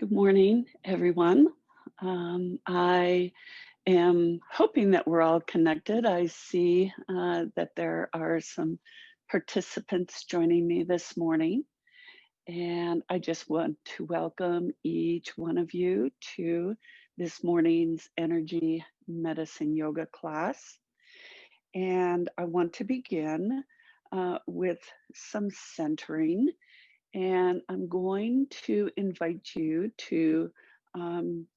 Good morning, everyone. I am hoping that we're all connected. I see that there are some participants joining me this morning, and I just want to welcome each one of you to this morning's energy medicine yoga class. And I want to begin with some centering, and I'm going to invite you to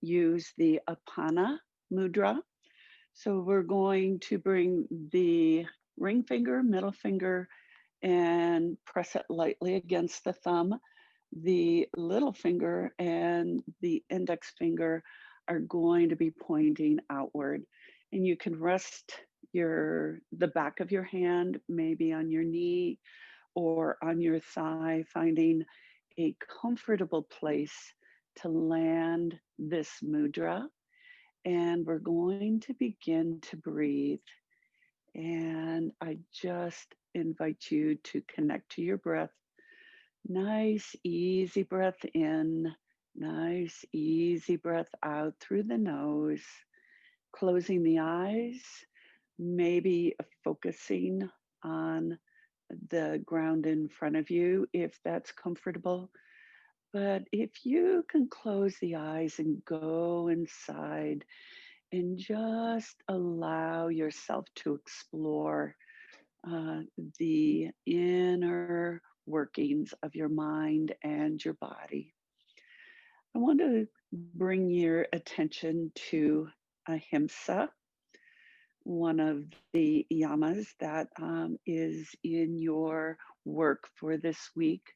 use the Apana mudra. So we're going to bring the ring finger, middle finger, and press it lightly against the thumb. The little finger and the index finger are going to be pointing outward. And you can rest the back of your hand maybe on your knee or on your thigh, finding a comfortable place to land this mudra. And we're going to begin to breathe. And I just invite you to connect to your breath. Nice, easy breath in, nice, easy breath out through the nose, closing the eyes, maybe focusing on the ground in front of you if that's comfortable. But if you can close the eyes and go inside and just allow yourself to explore the inner workings of your mind and your body. I want to bring your attention to ahimsa, one of the yamas that is in your work for this week,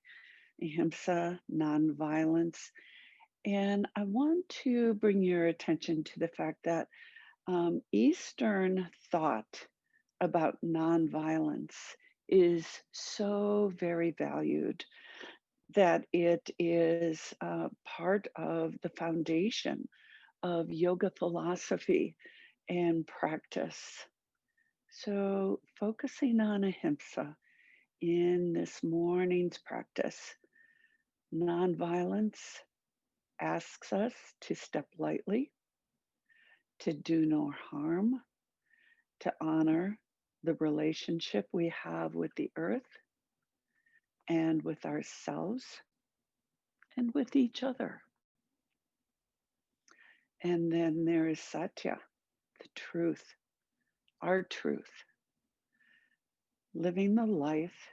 ahimsa, nonviolence. And I want to bring your attention to the fact that Eastern thought about nonviolence is so very valued that it is part of the foundation of yoga philosophy and practice. So, focusing on ahimsa in this morning's practice, nonviolence asks us to step lightly, to do no harm, to honor the relationship we have with the earth and with ourselves and with each other. And then there is Satya, the truth, our truth, living the life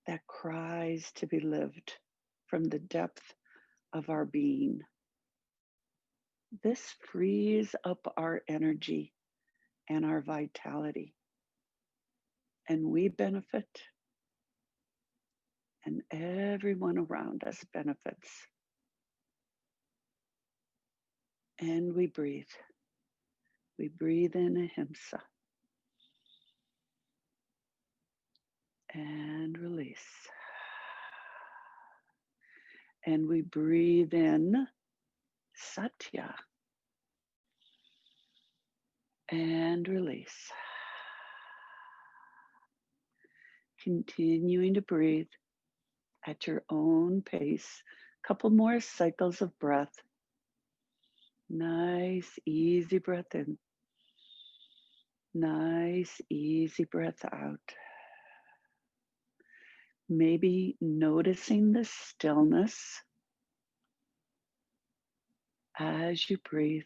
that cries to be lived from the depth of our being. This frees up our energy and our vitality, and we benefit, and everyone around us benefits. And we breathe. We breathe in ahimsa and release. And we breathe in Satya and release. Continuing to breathe at your own pace. Couple more cycles of breath. Nice, easy breath in. Nice, easy breath out. Maybe noticing the stillness as you breathe.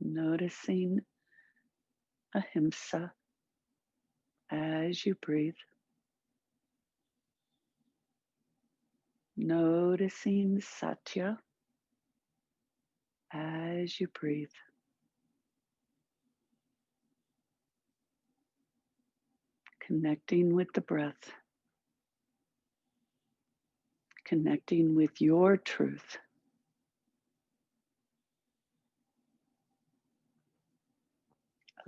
Noticing ahimsa as you breathe. Noticing Satya as you breathe. Connecting with the breath. Connecting with your truth.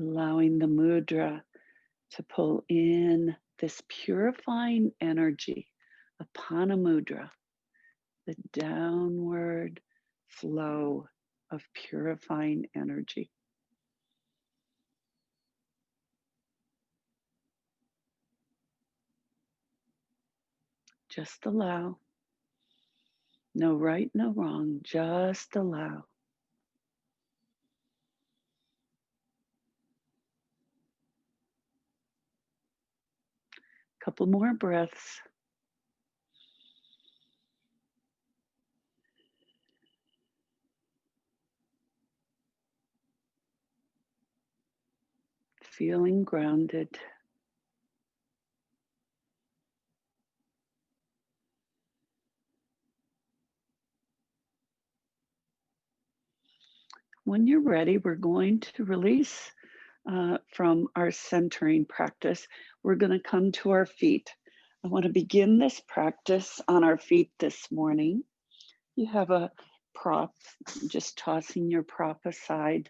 Allowing the mudra to pull in this purifying energy, apana mudra, the downward flow of purifying energy. Just allow. No right, no wrong. Just allow. Couple more breaths. Feeling grounded. When you're ready, we're going to release from our centering practice. We're going to come to our feet. I want to begin this practice on our feet this morning. You have a prop, just tossing your prop aside.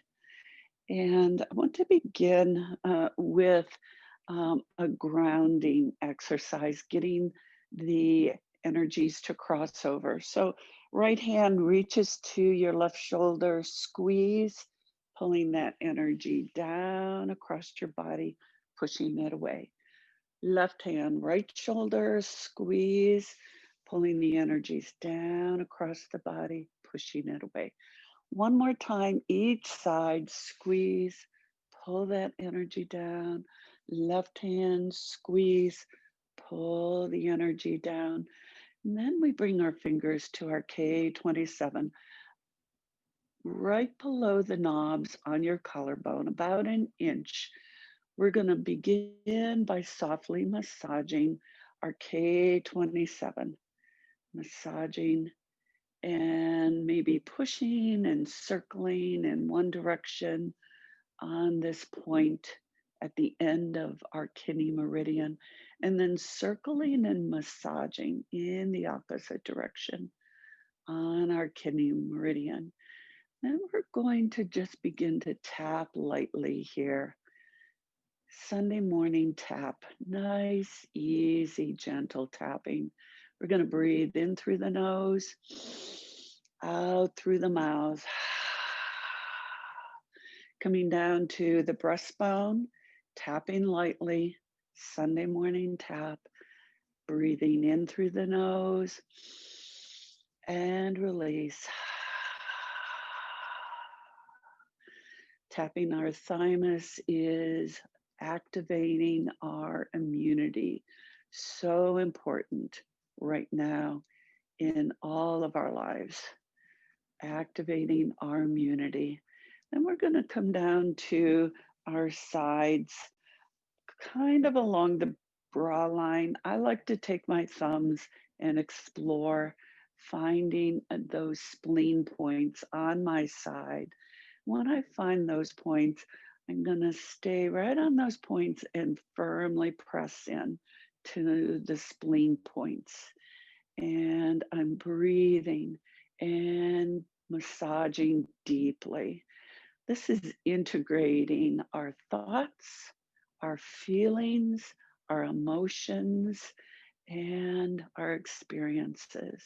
And I want to begin with a grounding exercise, getting the energies to cross over. So, right hand reaches to your left shoulder, squeeze, pulling that energy down across your body, pushing it away. Left hand, right shoulder, squeeze, pulling the energies down across the body, pushing it away. One more time, each side, squeeze, pull that energy down. Left hand, squeeze, pull the energy down. And then we bring our fingers to our K27, right below the knobs on your collarbone, about an inch. We're going to begin by softly massaging our K27, massaging and maybe pushing and circling in one direction on this point at the end of our kidney meridian, and then circling and massaging in the opposite direction on our kidney meridian. Then we're going to just begin to tap lightly here. Sunday morning tap, nice, easy, gentle tapping. We're going to breathe in through the nose, out through the mouth. Coming down to the breastbone, tapping lightly, Sunday morning tap, breathing in through the nose and release. Tapping our thymus is activating our immunity. So important right now in all of our lives, activating our immunity. Then we're going to come down to our sides, kind of along the bra line. I like to take my thumbs and explore finding those spleen points on my side. When I find those points, I'm going to stay right on those points and firmly press in to the spleen points. And I'm breathing and massaging deeply. This is integrating our thoughts, our feelings, our emotions, and our experiences.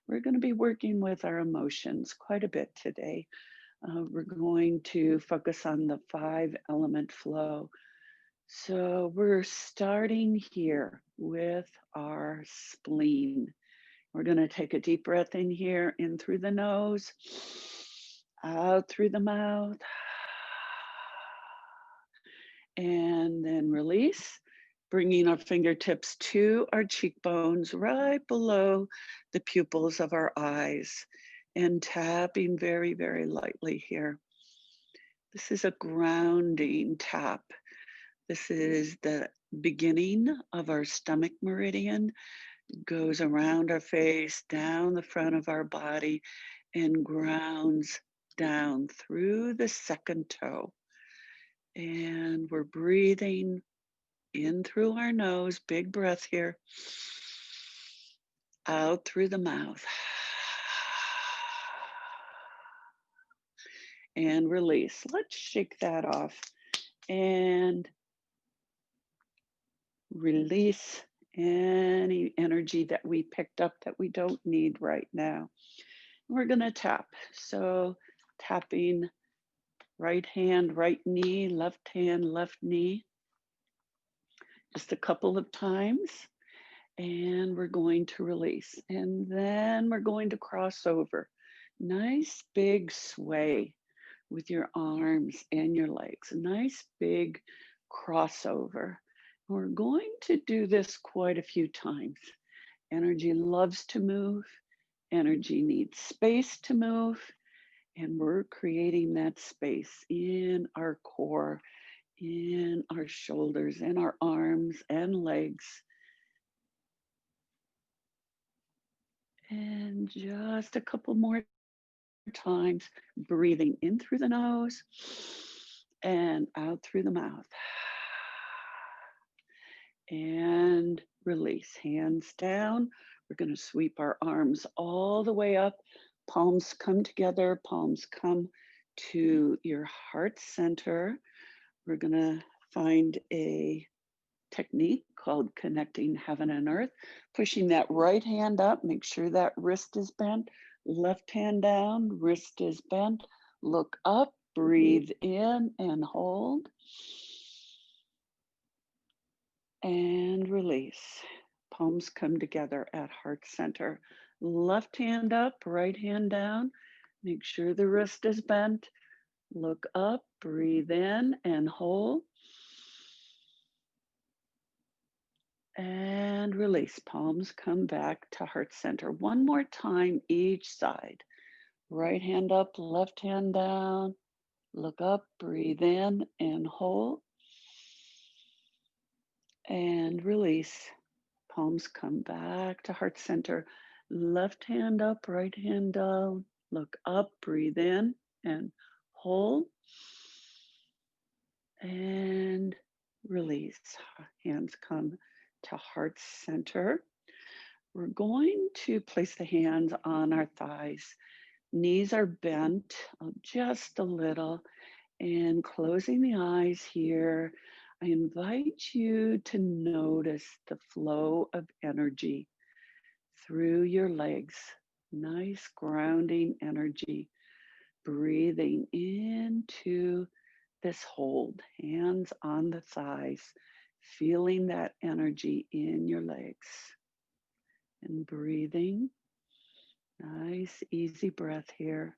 We're going to be working with our emotions quite a bit today. We're going to focus on the 5-element flow. So we're starting here with our spleen. We're going to take a deep breath in here, in through the nose, out through the mouth, and then release, bringing our fingertips to our cheekbones, right below the pupils of our eyes, and tapping very, very lightly here. This is a grounding tap. This is the beginning of our stomach meridian. It goes around our face, down the front of our body, and grounds down through the second toe. And we're breathing in through our nose, big breath here, out through the mouth. And release. Let's shake that off and release any energy that we picked up that we don't need right now. We're going to tap. So tapping right hand, right knee, left hand, left knee. Just a couple of times. And we're going to release. And then we're going to cross over. Nice big sway with your arms and your legs. A nice big crossover. We're going to do this quite a few times. Energy loves to move. Energy needs space to move. And we're creating that space in our core, in our shoulders, in our arms and legs. And just a couple more times, breathing in through the nose and out through the mouth. And release. Hands down. We're going to sweep our arms all the way up. Palms come together. Palms come to your heart center. We're going to find a technique called connecting heaven and earth. Pushing that right hand up. Make sure that wrist is bent. Left hand down. Wrist is bent. Look up. Breathe in and hold. And release. Palms come together at heart center. Left hand up, right hand down. Make sure the wrist is bent. Look up, breathe in and hold. And release. Palms come back to heart center. One more time each side. Right hand up, left hand down. Look up, breathe in and hold. And release. Palms come back to heart center. Left hand up, right hand down. Look up, breathe in and hold. And release. Hands come to heart center. We're going to place the hands on our thighs. Knees are bent just a little. And closing the eyes here, I invite you to notice the flow of energy through your legs. Nice grounding energy. Breathing into this hold, hands on the thighs, feeling that energy in your legs. And breathing. Nice, easy breath here.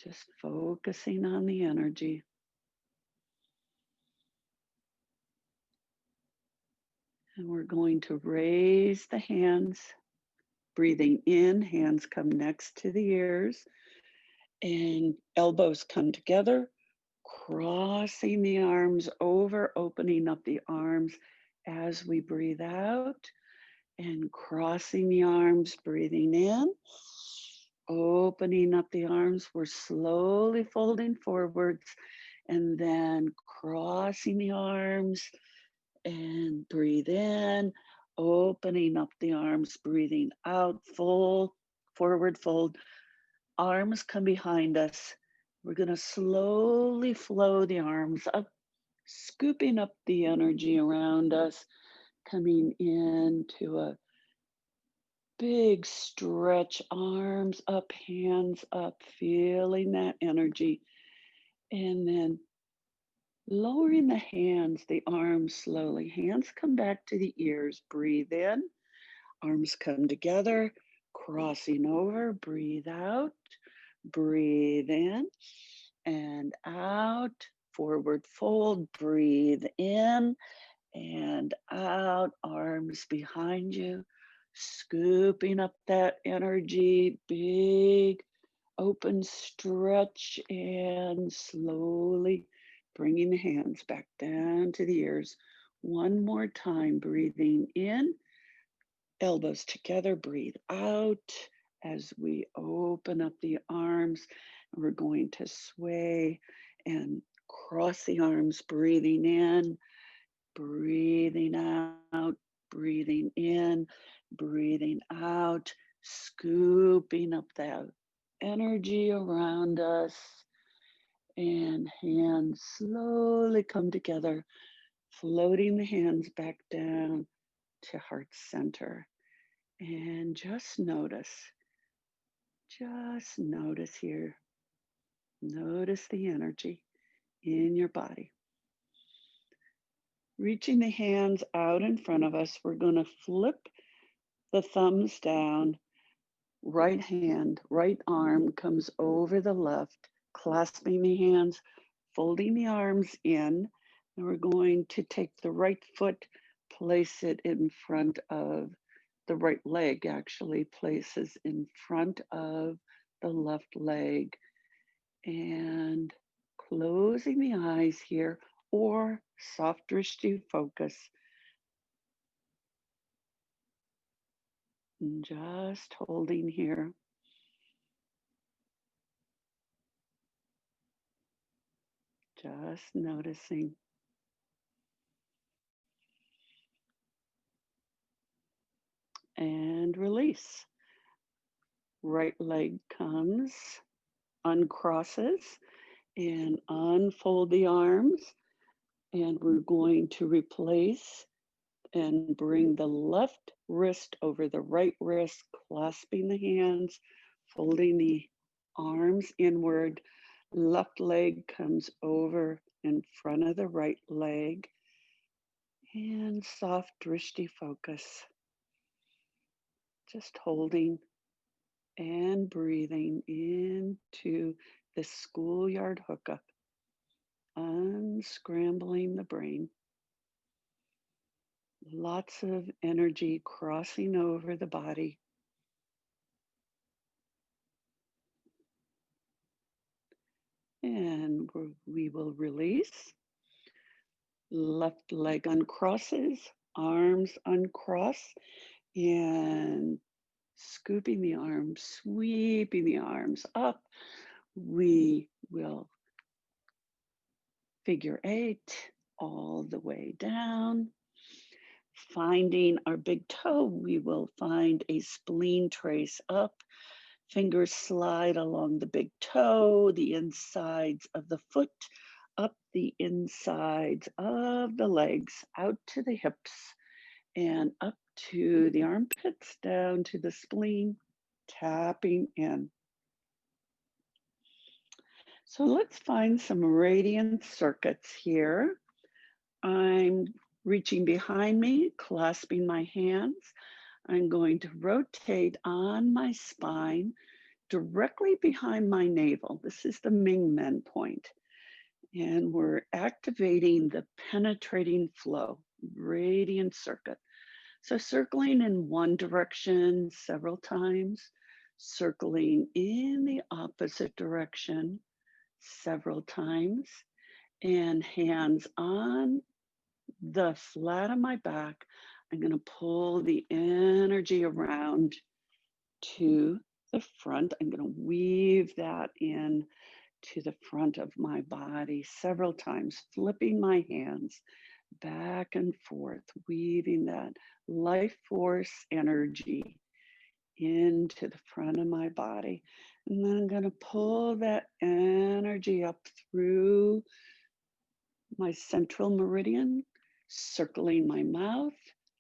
Just focusing on the energy. And we're going to raise the hands, breathing in, hands come next to the ears, and elbows come together, crossing the arms over, opening up the arms as we breathe out, and crossing the arms, breathing in, opening up the arms. We're slowly folding forwards, and then crossing the arms, and breathe in, opening up the arms, breathing out, full forward fold. Arms come behind us. We're going to slowly flow the arms up, scooping up the energy around us, coming into a big stretch, arms up, hands up, feeling that energy. And then lowering the hands, the arms slowly. Hands come back to the ears. Breathe in. Arms come together. Crossing over. Breathe out. Breathe in and out. Forward fold. Breathe in and out. Arms behind you. Scooping up that energy. Big open stretch and slowly bringing the hands back down to the ears. One more time, breathing in, elbows together, breathe out as we open up the arms. We're going to sway and cross the arms, breathing in, breathing out, breathing in, breathing out, scooping up that energy around us, and hands slowly come together, floating the hands back down to heart center. And just notice here, notice the energy in your body. reaching the hands out in front of us, we're going to flip the thumbs down. Right hand, right arm comes over the left, clasping the hands, folding the arms in. And we're going to take the right foot, place it in front of the right leg, actually places in front of the left leg. And closing the eyes here, or soft drishti focus. And just holding here. Just noticing. And release. Right leg comes, uncrosses, and unfold the arms. And we're going to replace and bring the left wrist over the right wrist, clasping the hands, folding the arms inward. Left leg comes over in front of the right leg. And soft drishti focus. Just holding and breathing into the schoolyard hookup, unscrambling the brain. Lots of energy crossing over the body. And we will release. Left leg uncrosses, arms uncross, and scooping the arms, sweeping the arms up. We will figure 8 all the way down. Finding our big toe, we will find a spleen trace up. Fingers slide along the big toe, the insides of the foot, up the insides of the legs, out to the hips, and up to the armpits, down to the spleen, tapping in. So let's find some radiant circuits here. I'm reaching behind me, clasping my hands. I'm going to rotate on my spine directly behind my navel. This is the Mingmen point. And we're activating the penetrating flow, radiant circuit. So circling in one direction several times, circling in the opposite direction several times, and hands on the flat of my back. I'm going to pull the energy around to the front. I'm going to weave that in to the front of my body several times, flipping my hands back and forth, weaving that life force energy into the front of my body. And then I'm going to pull that energy up through my central meridian, circling my mouth.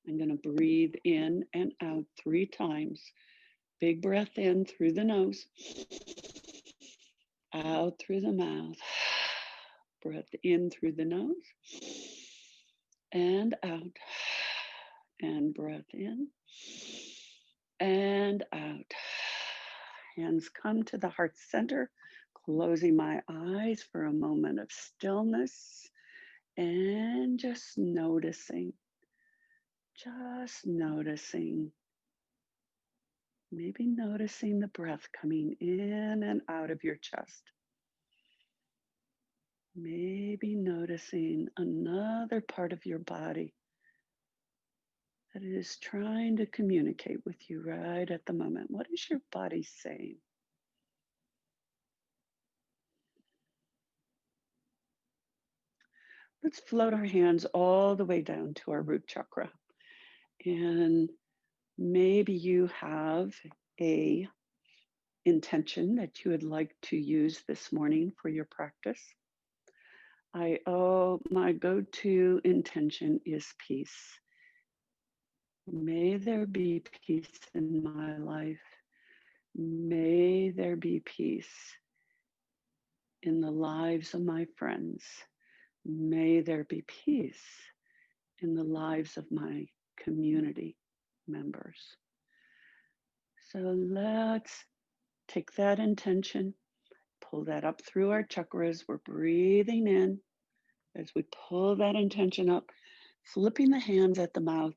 I'm going to breathe in and out 3 times. Big breath in through the nose, out through the mouth. Breath in through the nose and out, and breath in and out. Hands come to the heart center, closing my eyes for a moment of stillness and just noticing, maybe noticing the breath coming in and out of your chest. Maybe noticing another part of your body that is trying to communicate with you right at the moment. What is your body saying? Let's float our hands all the way down to our root chakra. And maybe you have a intention that you would like to use this morning for your practice. My go-to intention is peace. May there be peace in my life. May there be peace in the lives of my friends. May there be peace in the lives of my community members. So let's take that intention, pull that up through our chakras. We're breathing in as we pull that intention up, flipping the hands at the mouth,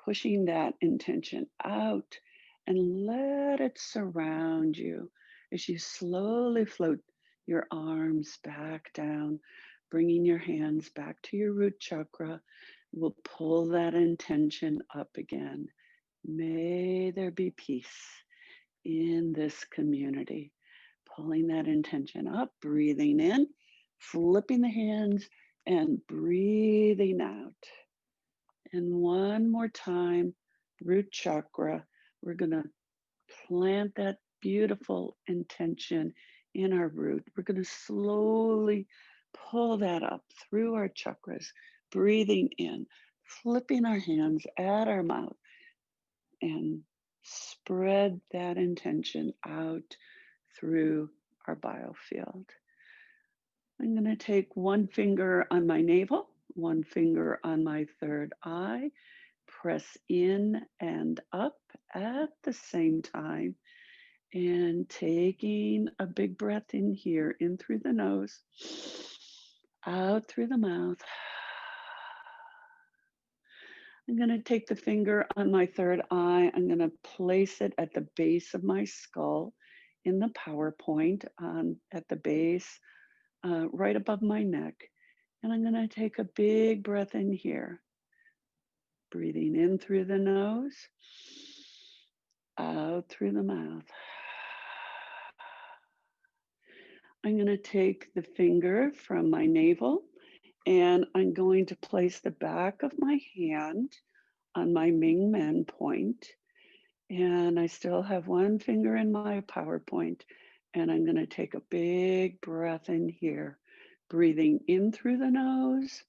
pushing that intention out, and let it surround you as you slowly float your arms back down, bringing your hands back to your root chakra. We'll pull that intention up again. May there be peace in this community. Pulling that intention up, breathing in, flipping the hands, and breathing out. And one more time, root chakra. We're going to plant that beautiful intention in our root. We're going to slowly pull that up through our chakras, breathing in, flipping our hands at our mouth, and spread that intention out through our biofield. I'm going to take one finger on my navel, one finger on my third eye, press in and up at the same time, and taking a big breath in here, in through the nose, out through the mouth. I'm going to take the finger on my third eye. I'm going to place it at the base of my skull in the PowerPoint at the base, right above my neck. And I'm going to take a big breath in here, breathing in through the nose, out through the mouth. I'm going to take the finger from my navel and I'm going to place the back of my hand on my Ming Men point. And I still have one finger in my PowerPoint. And I'm going to take a big breath in here, breathing in through the nose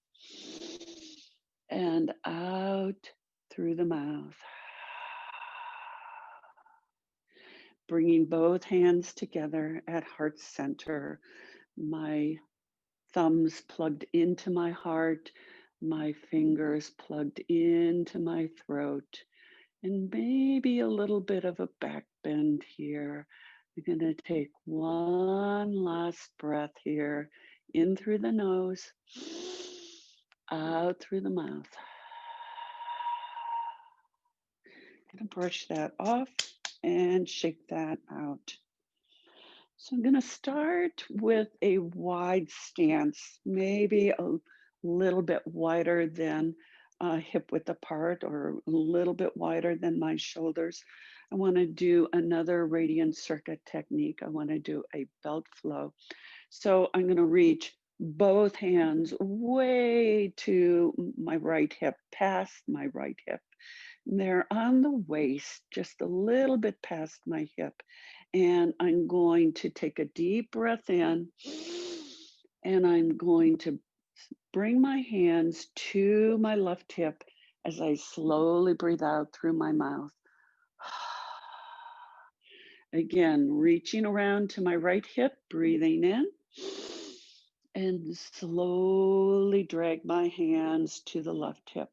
and out through the mouth. Bringing both hands together at heart center, my thumbs plugged into my heart, my fingers plugged into my throat, and maybe a little bit of a back bend here. We're going to take one last breath here, in through the nose, out through the mouth. Going to brush that off and shake that out. So I'm going to start with a wide stance, maybe a little bit wider than hip width apart or a little bit wider than my shoulders. I want to do another radiant circuit technique. I want to do a belt flow. So I'm going to reach both hands way to my right hip, past my right hip. They're on the waist, just a little bit past my hip. And I'm going to take a deep breath in and I'm going to bring my hands to my left hip as I slowly breathe out through my mouth. Again, reaching around to my right hip, breathing in, and slowly drag my hands to the left hip.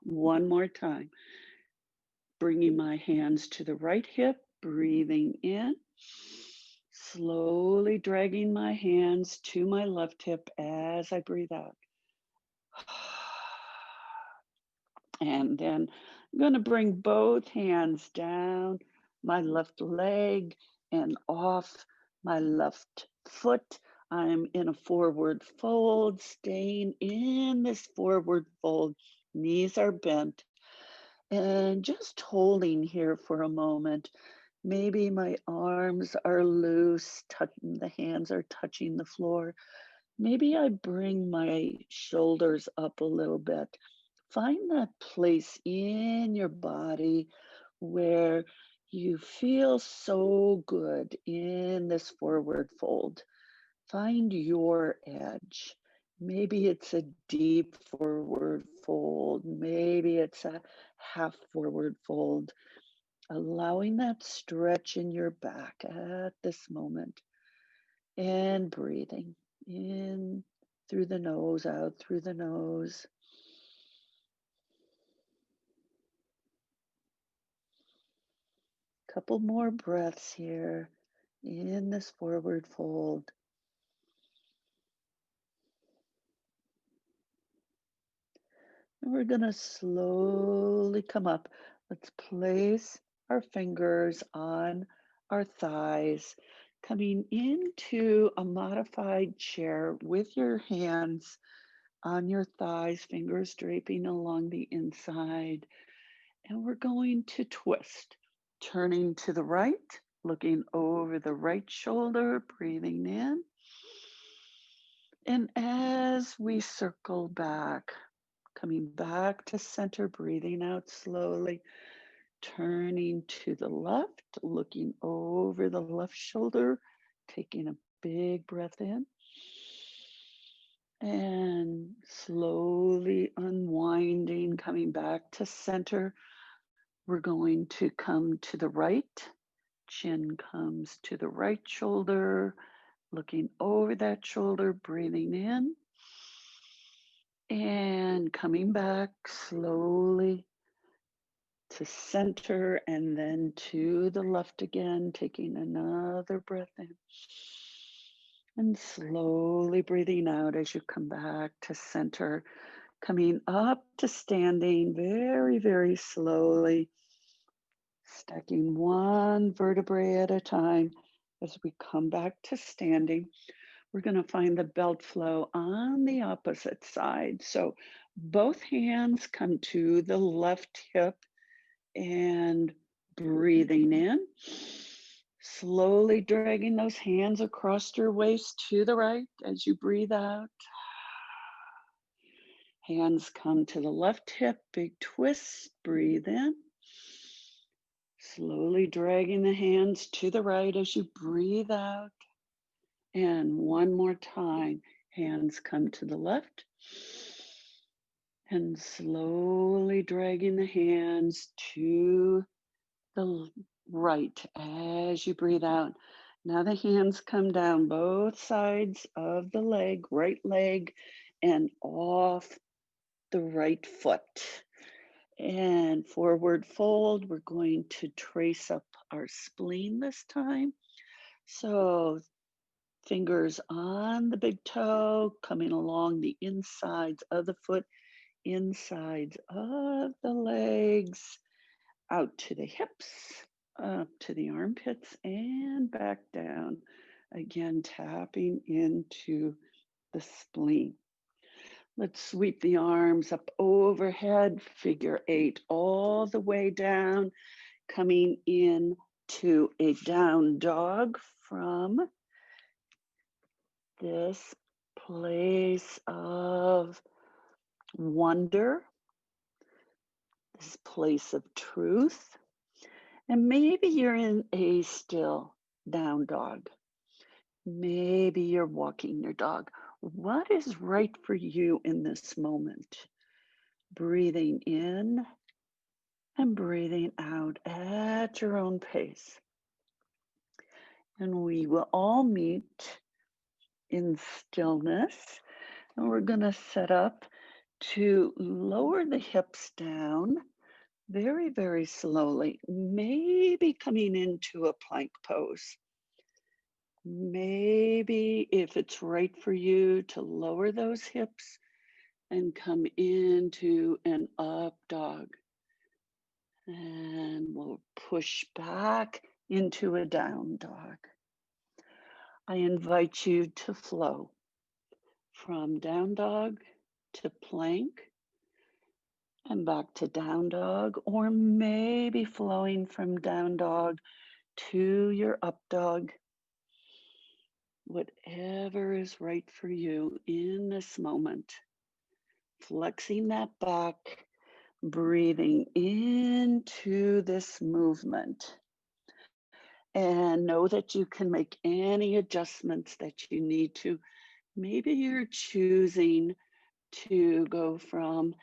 One more time. Bringing my hands to the right hip, breathing in, slowly dragging my hands to my left hip as I breathe out. And then I'm going to bring both hands down my left leg and off my left foot. I'm in a forward fold, staying in this forward fold. Knees are bent. And just holding here for a moment. Maybe my arms are loose, the hands are touching the floor. Maybe I bring my shoulders up a little bit. Find that place in your body where you feel so good in this forward fold. Find your edge. Maybe it's a deep forward fold. Maybe it's a half forward fold. Allowing that stretch in your back at this moment and breathing in through the nose, out through the nose. Couple more breaths here in this forward fold. And we're going to slowly come up. Let's place our fingers on our thighs, coming into a modified chair with your hands on your thighs, fingers draping along the inside. And we're going to twist, turning to the right, looking over the right shoulder, breathing in. And as we circle back, coming back to center, breathing out slowly, turning to the left, looking over the left shoulder, taking a big breath in. And slowly unwinding, coming back to center. We're going to come to the right. Chin comes to the right shoulder, looking over that shoulder, breathing in. And coming back slowly to center and then to the left again, taking another breath in. And slowly breathing out as you come back to center, coming up to standing very, very slowly, stacking one vertebrae at a time. As we come back to standing, we're going to find the belt flow on the opposite side. So both hands come to the left hip and breathing in. Slowly dragging those hands across your waist to the right as you breathe out. Hands come to the left hip, big twist, breathe in. Slowly dragging the hands to the right as you breathe out. And one more time, hands come to the left. And slowly dragging the hands to the right as you breathe out. Now the hands come down both sides of the leg, right leg, and off the right foot. And forward fold, we're going to trace up our spleen this time. So fingers on the big toe, coming along the insides of the foot, insides of the legs, out to the hips, up to the armpits, and back down. Again, tapping into the spleen. Let's sweep the arms up overhead, figure eight, all the way down, coming in to a down dog from this place of wonder, this place of truth. And maybe you're in a still down dog. Maybe you're walking your dog. What is right for you in this moment? Breathing in and breathing out at your own pace. And we will all meet in stillness. And we're going to set up to lower the hips down very, very slowly, maybe coming into a plank pose. Maybe if it's right for you to lower those hips and come into an up dog. And we'll push back into a down dog. I invite you to flow from down dog to plank and back to down dog, or maybe flowing from down dog to your up dog. Whatever is right for you in this moment. Flexing that back, breathing into this movement. And know that you can make any adjustments that you need to. Maybe you're choosing to go from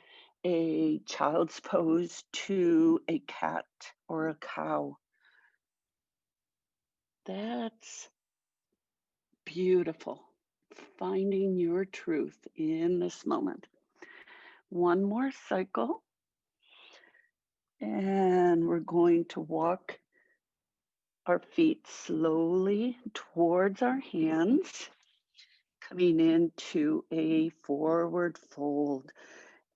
a child's pose to a cat or a cow. That's beautiful. finding your truth in this moment. One more cycle, and we're going to walk our feet slowly towards our hands, coming into a forward fold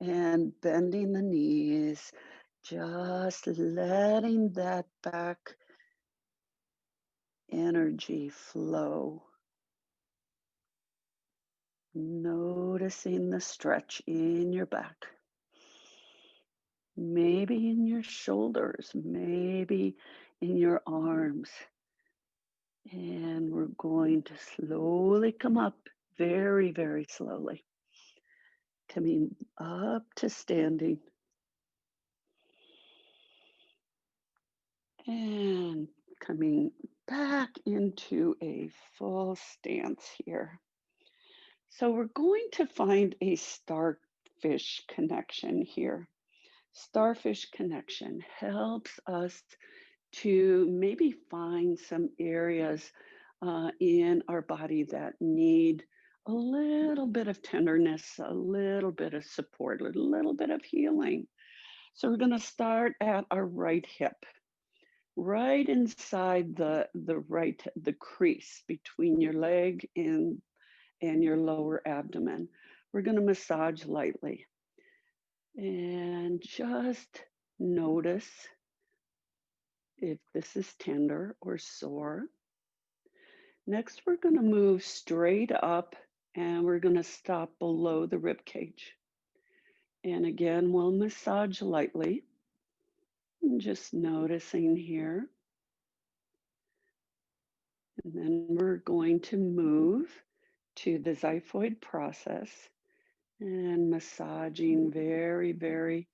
and bending the knees, just letting that back energy flow. Noticing the stretch in your back, maybe in your shoulders, maybe in your arms. And we're going to slowly come up, very, very slowly, coming up to standing and coming back into a full stance here. So we're going to find a starfish connection here. Starfish connection helps us to maybe find some areas in our body that need a little bit of tenderness, a little bit of support, a little bit of healing. So we're going to start at our right hip, right inside the crease between your leg and your lower abdomen. We're going to massage lightly and just notice if this is tender or sore. Next, we're going to move straight up and we're going to stop below the rib cage. And again, we'll massage lightly, and just noticing here. And then we're going to move to the xiphoid process and massaging very, very,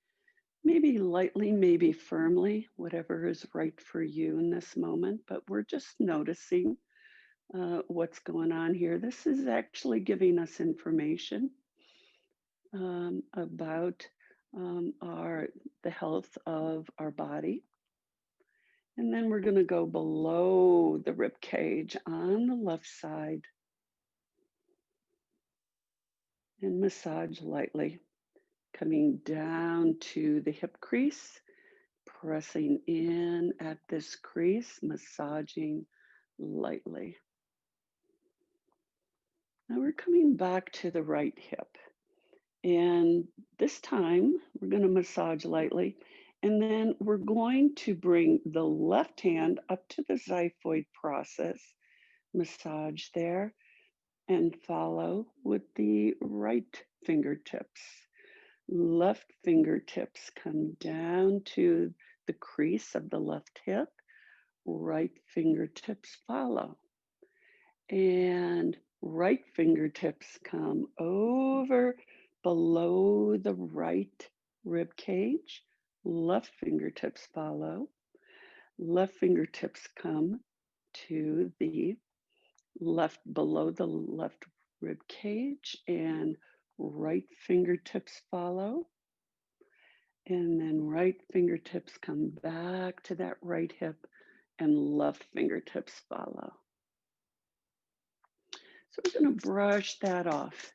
maybe lightly, maybe firmly, whatever is right for you in this moment. But we're just noticing what's going on here. This is actually giving us information about the health of our body. And then we're going to go below the rib cage on the left side and massage lightly, coming down to the hip crease, pressing in at this crease, massaging lightly. Now we're coming back to the right hip. And this time we're going to massage lightly. And then we're going to bring the left hand up to the xiphoid process, massage there, and follow with the right fingertips. Left fingertips come down to the crease of the left hip, right fingertips follow. And right fingertips come over below the right rib cage, left fingertips follow, left fingertips come to the left below the left rib cage, and right fingertips follow. And then right fingertips come back to that right hip, and left fingertips follow. So we're going to brush that off,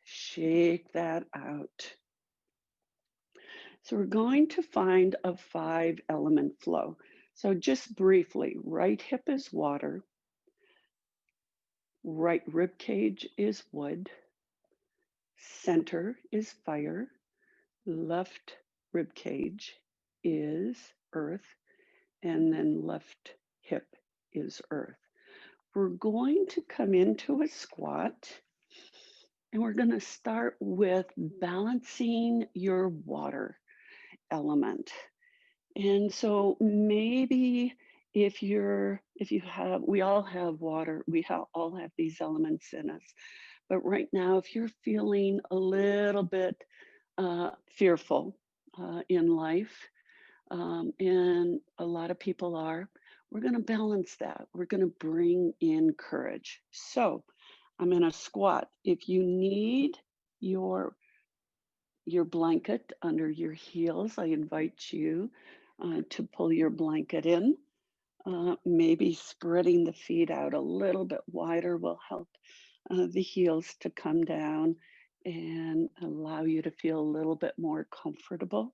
shake that out. So we're going to find a 5-element flow. So just briefly, right hip is water, right rib cage is wood, center is fire, left rib cage is earth, and then left hip is earth. We're going to come into a squat, and we're going to start with balancing your water element. And so maybe we all have water, all have these elements in us. But right now, if you're feeling a little bit fearful in life, and a lot of people are, we're going to balance that. We're going to bring in courage. So I'm in a squat. If you need your blanket under your heels, I invite you to pull your blanket in. Maybe spreading the feet out a little bit wider will help the heels to come down and allow you to feel a little bit more comfortable.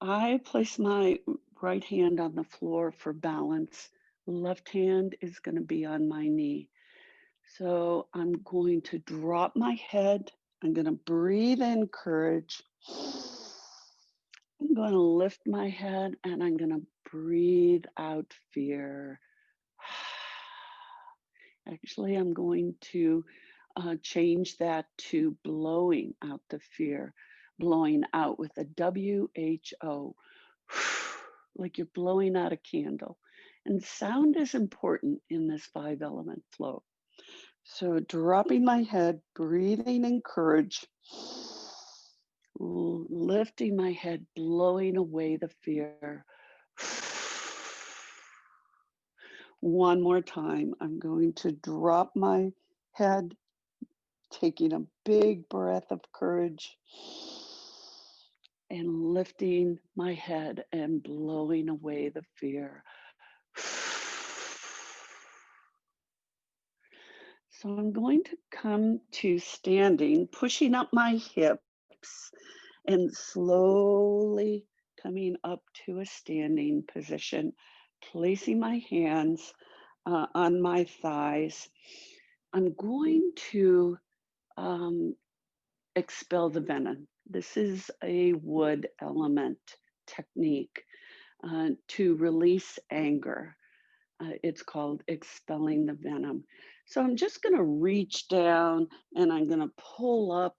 I place my right hand on the floor for balance. Left hand is going to be on my knee. So I'm going to drop my head. I'm going to breathe in courage. I'm going to lift my head and I'm going to breathe out fear. Actually, I'm going to change that to blowing out the fear, blowing out with a WHO, like you're blowing out a candle. And sound is important in this five element flow. So dropping my head, breathing in courage, lifting my head, blowing away the fear. One more time, I'm going to drop my head, taking a big breath of courage and lifting my head and blowing away the fear. So I'm going to come to standing, pushing up my hips and slowly coming up to a standing position, placing my hands on my thighs. I'm going to um, expel the venom. This is a wood element technique to release anger. It's called expelling the venom. So I'm just going to reach down and I'm going to pull up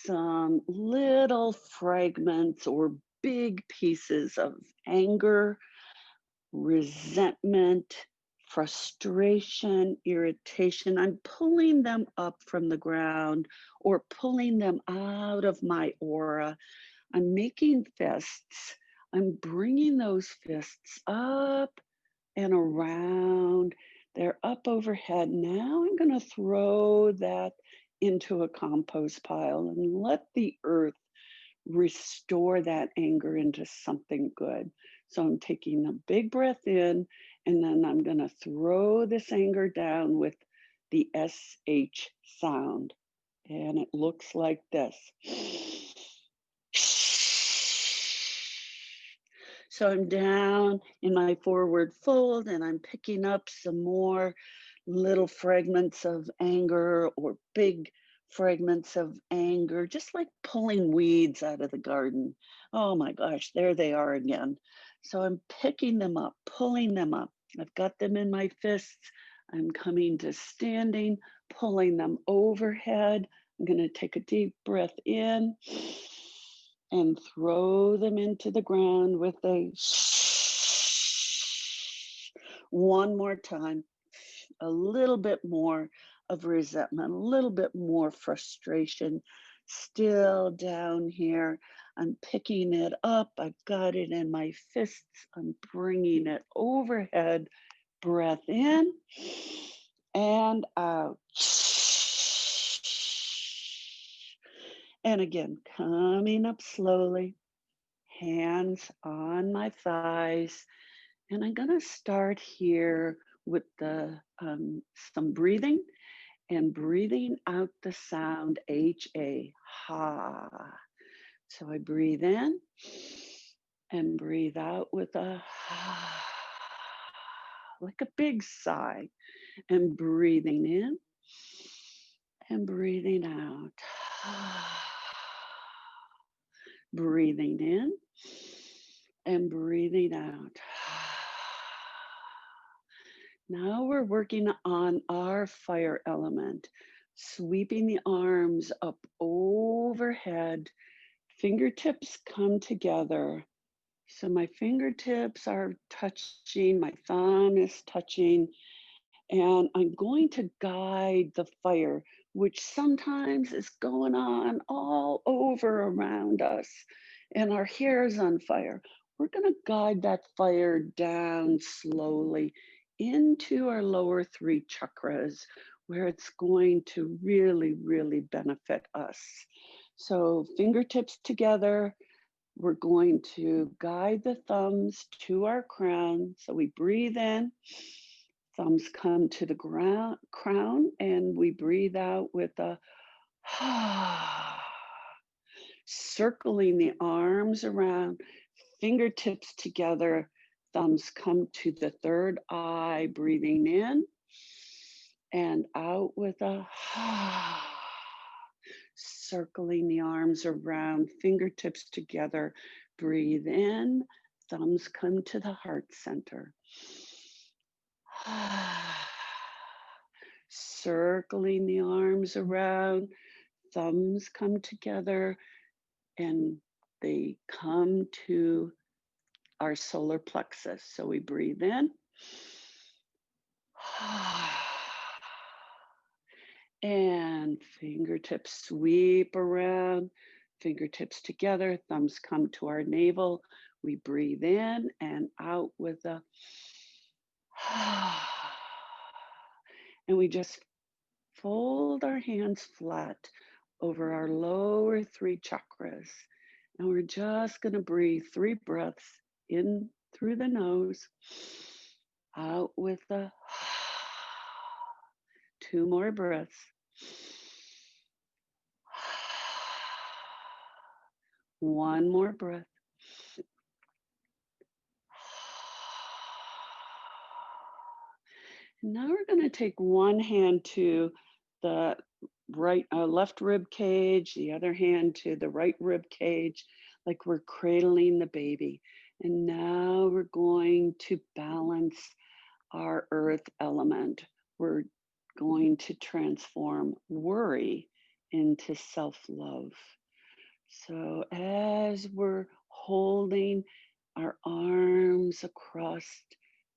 some little fragments or big pieces of anger, resentment, frustration, irritation. I'm pulling them up from the ground or pulling them out of my aura. I'm making fists. I'm bringing those fists up and around. They're up overhead. Now I'm going to throw that into a compost pile and let the earth restore that anger into something good. So I'm taking a big breath in, and then I'm going to throw this anger down with the SH sound. And it looks like this. So I'm down in my forward fold and I'm picking up some more little fragments of anger or big fragments of anger, just like pulling weeds out of the garden. Oh my gosh, there they are again. So I'm picking them up, pulling them up. I've got them in my fists. I'm coming to standing, pulling them overhead. I'm going to take a deep breath in and throw them into the ground with a one more time, a little bit more of resentment, a little bit more frustration still down here. I'm picking it up. I've got it in my fists. I'm bringing it overhead. Breath in and out. And again, coming up slowly, hands on my thighs. And I'm going to start here with some breathing and breathing out the sound HA, ha. So I breathe in and breathe out with a ha, like a big sigh, and breathing in and breathing out. Breathing in and breathing out. Now we're working on our fire element, sweeping the arms up overhead. Fingertips come together. So my fingertips are touching, my thumb is touching, and I'm going to guide the fire, which sometimes is going on all over around us, and our hair is on fire. We're going to guide that fire down slowly into our lower three chakras, where it's going to really, really benefit us. So, fingertips together, we're going to guide the thumbs to our crown. So we breathe in Thumbs come to the ground, crown, and we breathe out with a circling the arms around, fingertips together, thumbs come to the third eye, breathing in and out with a circling the arms around, fingertips together, breathe in, thumbs come to the heart center. Circling the arms around, thumbs come together and they come to our solar plexus. So we breathe in. And fingertips sweep around, fingertips together, thumbs come to our navel. We breathe in and out with a and we just fold our hands flat over our lower three chakras. And we're just going to breathe 3 breaths in through the nose, out with the 2 more breaths. One more breath. And now we're going to take one hand to the left rib cage, the other hand to the right rib cage, like we're cradling the baby. And now we're going to balance our earth element. We're going to transform worry into self-love. So as we're holding our arms across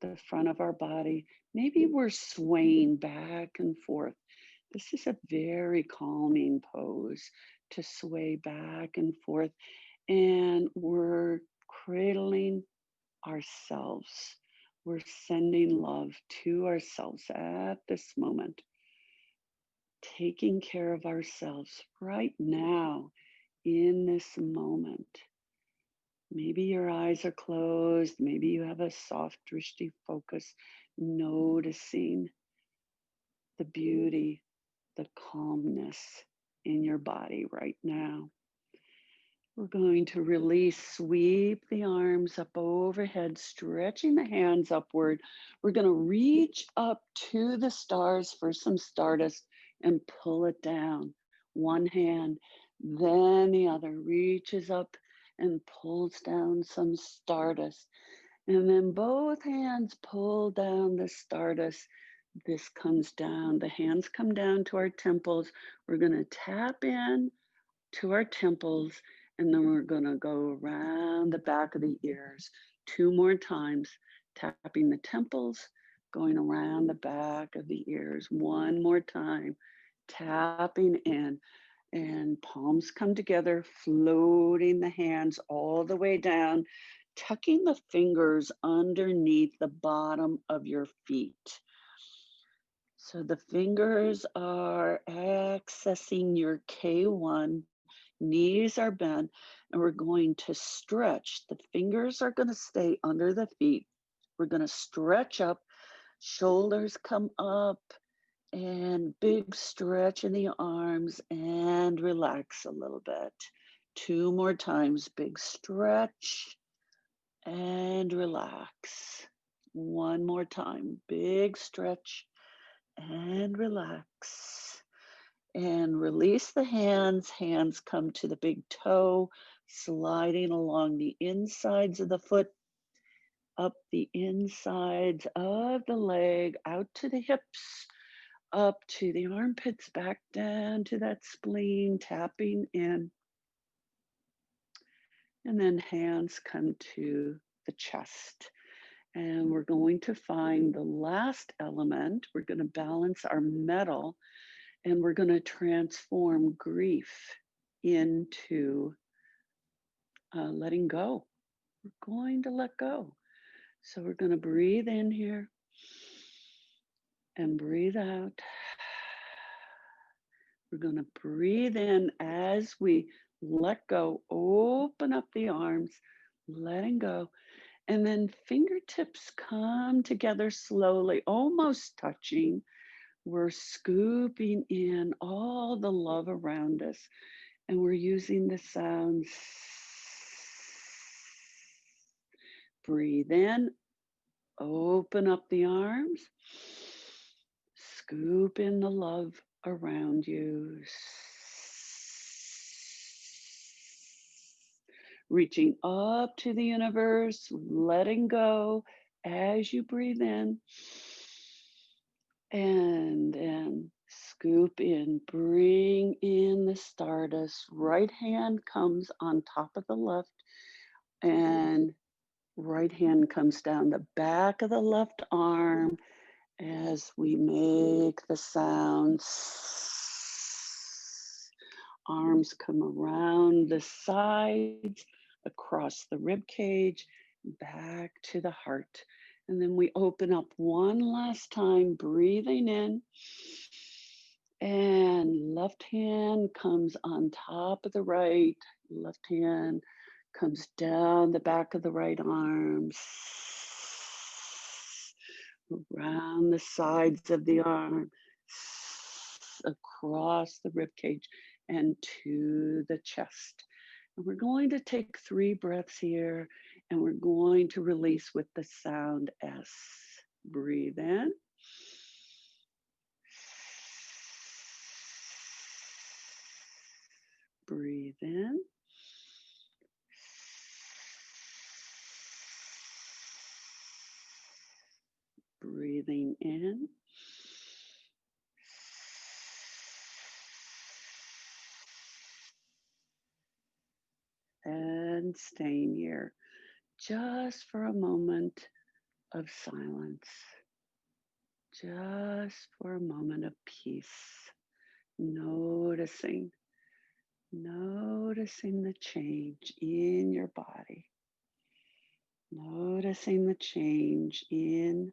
the front of our body, maybe we're swaying back and forth. This is a very calming pose to sway back and forth. And we're cradling ourselves. We're sending love to ourselves at this moment, taking care of ourselves right now in this moment. Maybe your eyes are closed. Maybe you have a soft drishti focus, noticing the beauty, the calmness in your body right now. We're going to release, sweep the arms up overhead, stretching the hands upward. We're going to reach up to the stars for some stardust and pull it down. One hand, then the other reaches up and pulls down some stardust. And then both hands pull down the stardust. This comes down. The hands come down to our temples. We're going to tap in to our temples, and then we're going to go around the back of the ears 2 more times, tapping the temples, going around the back of the ears 1 more time, tapping in, and palms come together, floating the hands all the way down, tucking the fingers underneath the bottom of your feet. So the fingers are accessing your K1, knees are bent, and we're going to stretch. The fingers are going to stay under the feet. We're going to stretch up, shoulders come up, and big stretch in the arms, and relax a little bit. 2 more times, big stretch and relax. 1 more time, big stretch and relax. And release the hands. Hands come to the big toe, sliding along the insides of the foot, up the insides of the leg, out to the hips, up to the armpits, back down to that spleen, tapping in. And then hands come to the chest. And we're going to find the last element. We're going to balance our metal, and we're going to transform grief into letting go. We're going to let go. So we're going to breathe in here and breathe out. We're going to breathe in as we let go, open up the arms, letting go. And then fingertips come together slowly, almost touching. We're scooping in all the love around us, and we're using the sound. Breathe in, open up the arms, scoop in the love around you. Reaching up to the universe, letting go as you breathe in. And then scoop in, bring in the stardust. Right hand comes on top of the left, and right hand comes down the back of the left arm as we make the sound. Arms come around the sides, across the rib cage, back to the heart. And then we open up one last time, breathing in. And left hand comes on top of the right. Left hand comes down the back of the right arm, around the sides of the arm, across the rib cage, and to the chest. And we're going to take 3 breaths here, and we're going to release with the sound S. Breathe in. Breathe in. Breathing in. And staying here just for a moment of silence, just for a moment of peace, noticing, noticing the change in your body, noticing the change in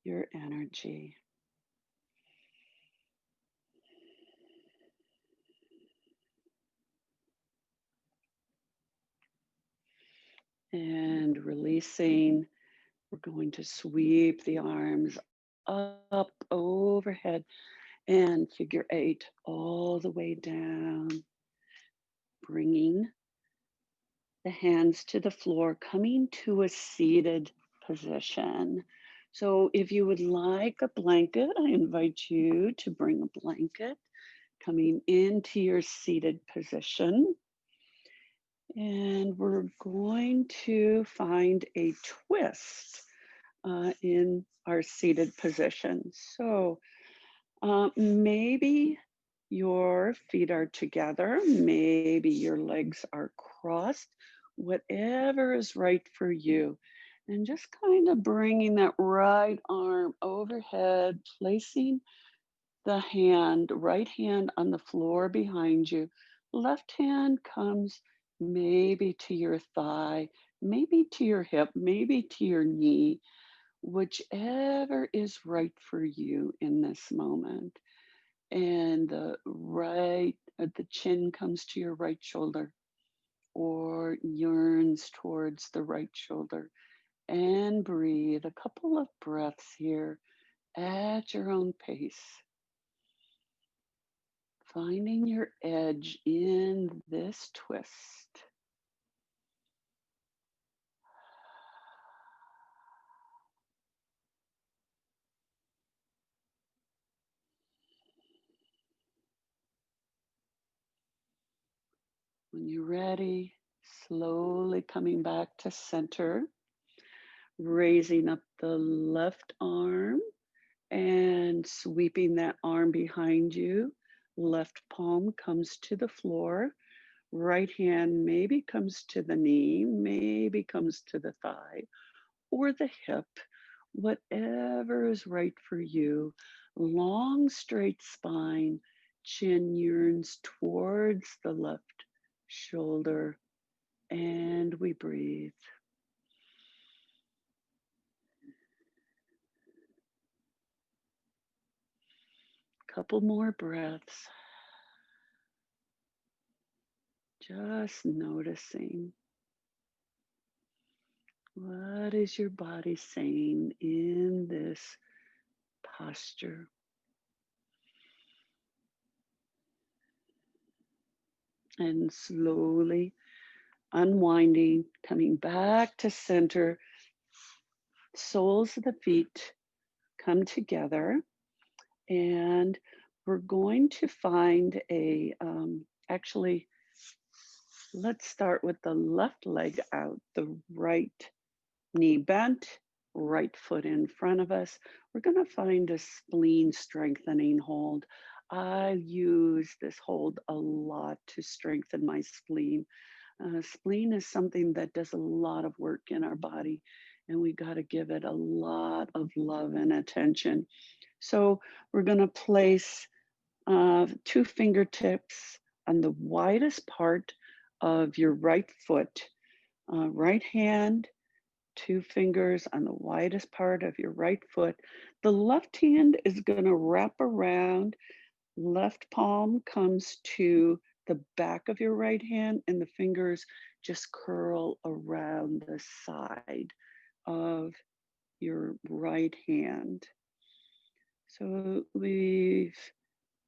your energy. And releasing, we're going to sweep the arms up overhead and figure 8 all the way down, bringing the hands to the floor, coming to a seated position. So if you would like a blanket, I invite you to bring a blanket, coming into your seated position. And we're going to find a twist in our seated position. So maybe your feet are together, maybe your legs are crossed, whatever is right for you. And just kind of bringing that right arm overhead, placing the hand, right hand on the floor behind you. Left hand comes maybe to your thigh, maybe to your hip, maybe to your knee, whichever is right for you in this moment. And the chin comes to your right shoulder or yearns towards the right shoulder. And breathe a couple of breaths here at your own pace. Finding your edge in this twist. When you're ready, slowly coming back to center, raising up the left arm and sweeping that arm behind you. Left palm comes to the floor. Right hand maybe comes to the knee, maybe comes to the thigh or the hip, whatever is right for you. Long, straight spine, chin yearns towards the left shoulder, and we breathe. Couple more breaths. Just noticing. What is your body saying in this posture? And slowly unwinding, coming back to center, soles of the feet come together, and we're going to find actually, let's start with the left leg out, the right knee bent, right foot in front of us. We're going to find a spleen strengthening hold. I use this hold a lot to strengthen my spleen. Spleen is something that does a lot of work in our body, and we got to give it a lot of love and attention. So we're going to place two fingertips on the widest part of your right foot, right hand, two fingers on the widest part of your right foot. The left hand is going to wrap around, left palm comes to the back of your right hand, and the fingers just curl around the side of your right hand. So we've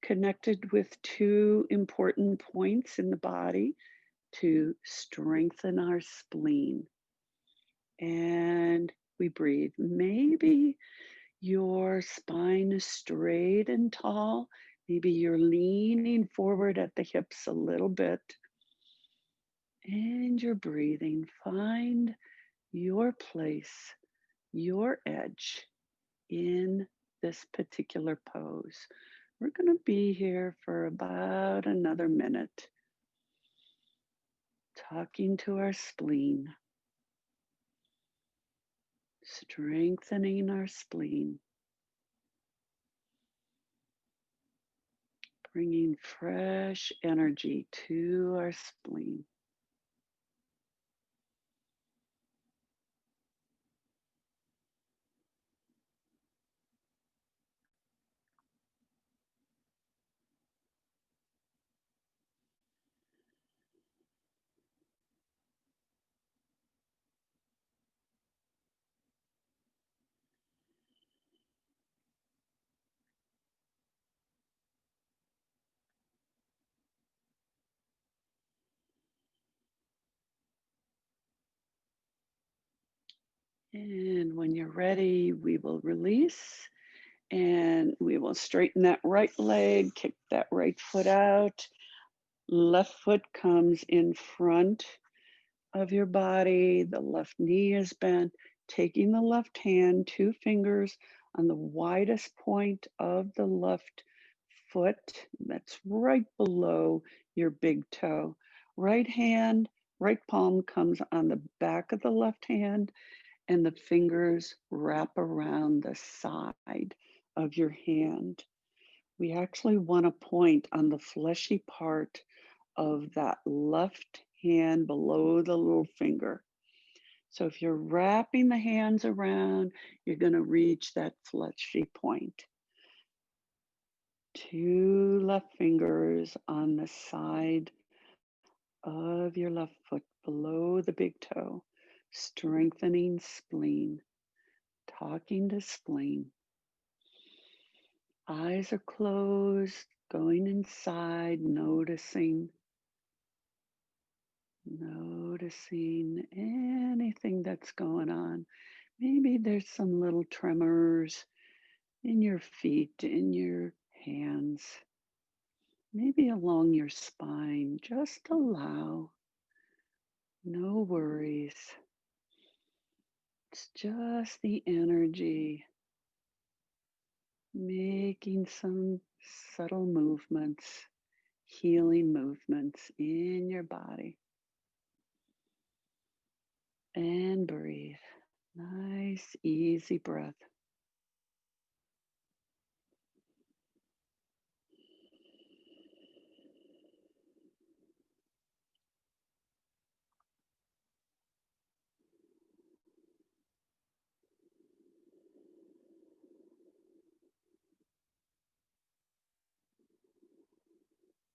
connected with two important points in the body to strengthen our spleen. And we breathe. Maybe your spine is straight and tall. Maybe you're leaning forward at the hips a little bit. And you're breathing. Find your place, your edge in this particular pose. We're going to be here for about another minute, talking to our spleen, strengthening our spleen, bringing fresh energy to our spleen. And when you're ready, we will release and we will straighten that right leg, kick that right foot out. Left foot comes in front of your body. The left knee is bent. Taking the left hand, two fingers on the widest point of the left foot. That's right below your big toe. Right hand, right palm comes on the back of the left hand, and the fingers wrap around the side of your hand. We actually want to point on the fleshy part of that left hand below the little finger. So if you're wrapping the hands around, you're going to reach that fleshy point. Two left fingers on the side of your left foot below the big toe, strengthening spleen, talking to spleen. Eyes are closed, going inside, noticing anything that's going on. Maybe there's some little tremors in your feet, in your hands, maybe along your spine. Just allow, no worries. It's just the energy making some subtle movements, healing movements in your body. And breathe. Nice, easy breath.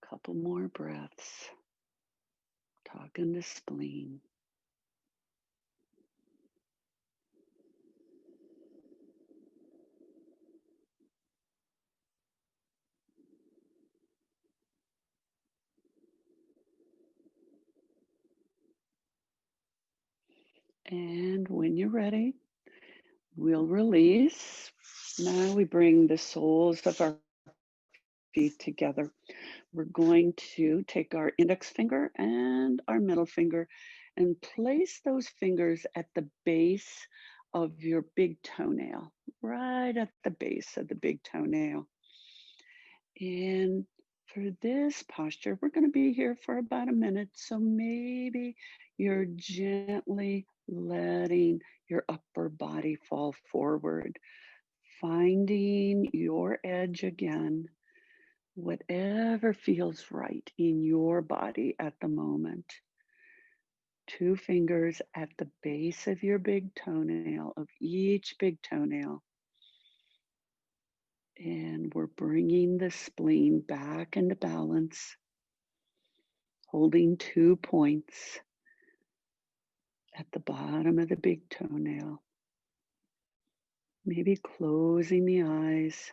Couple more breaths. Talking to spleen. And when you're ready, we'll release. Now we bring the soles of our feet together. We're going to take our index finger and our middle finger and place those fingers at the base of your big toenail, right at the base of the big toenail. And for this posture, we're going to be here for about a minute. So maybe you're gently letting your upper body fall forward, finding your edge again, whatever feels right in your body at the moment. Two fingers at the base of your big toenail, of each big toenail. And we're bringing the spleen back into balance, holding 2 points at the bottom of the big toenail. Maybe closing the eyes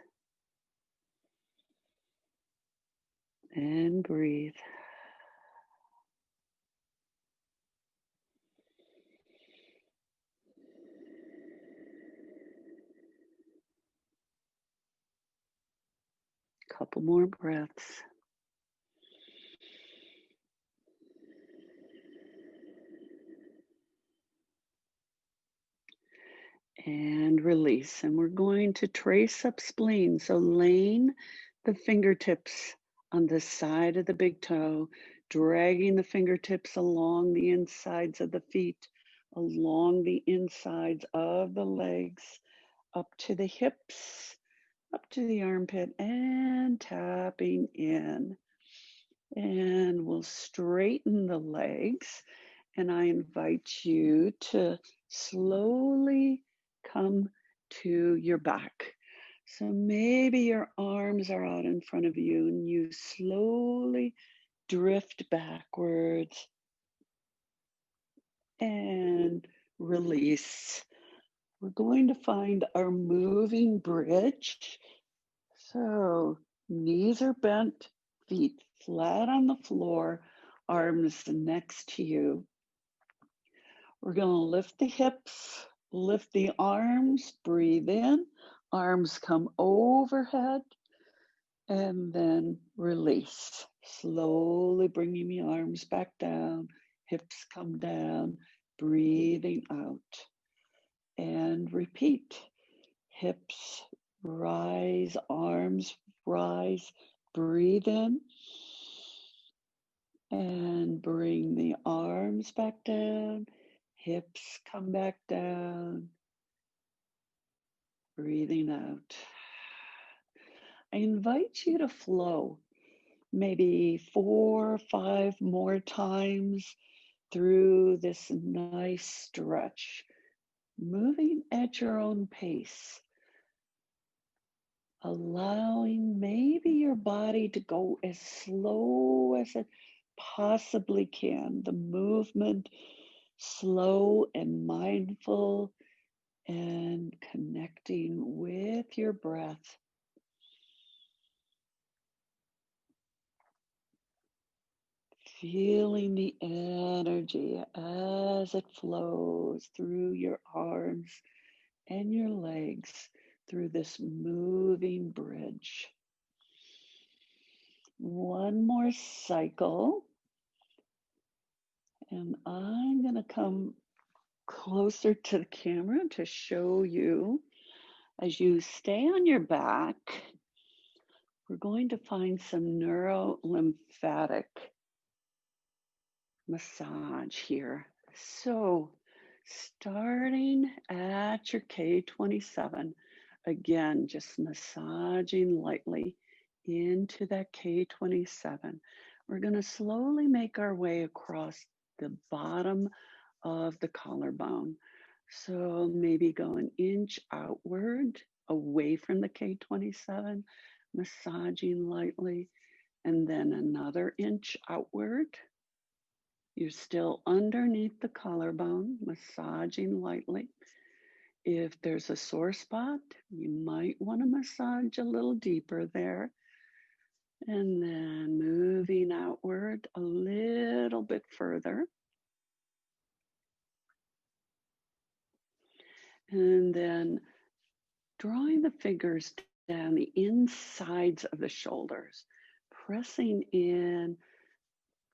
and breathe. Couple more breaths. And release. And we're going to trace up spleen. So laying the fingertips on the side of the big toe, dragging the fingertips along the insides of the feet, along the insides of the legs, up to the hips, up to the armpit, and tapping in. And we'll straighten the legs. And I invite you to slowly come to your back. So maybe your arms are out in front of you and you slowly drift backwards and release. We're going to find our moving bridge. So knees are bent, feet flat on the floor, arms next to you. We're going to lift the hips, lift the arms, breathe in, arms come overhead, and then release. Slowly bringing the arms back down, hips come down, breathing out. And repeat. Hips rise, arms rise, breathe in. And bring the arms back down, hips come back down, breathing out. I invite you to flow maybe 4 or 5 more times through this nice stretch, moving at your own pace, allowing maybe your body to go as slow as it possibly can. The movement slow and mindful and connecting with your breath. Feeling the energy as it flows through your arms and your legs through this moving bridge. One more cycle. And I'm going to come closer to the camera to show you. As you stay on your back, we're going to find some neuro-lymphatic massage here. So starting at your K27, again, just massaging lightly into that K27. We're going to slowly make our way across the bottom of the collarbone. So maybe go an inch outward away from the K27, massaging lightly, and then another inch outward. You're still underneath the collarbone, massaging lightly. If there's a sore spot, you might want to massage a little deeper there. And then moving outward a little bit further. And then drawing the fingers down the insides of the shoulders, pressing in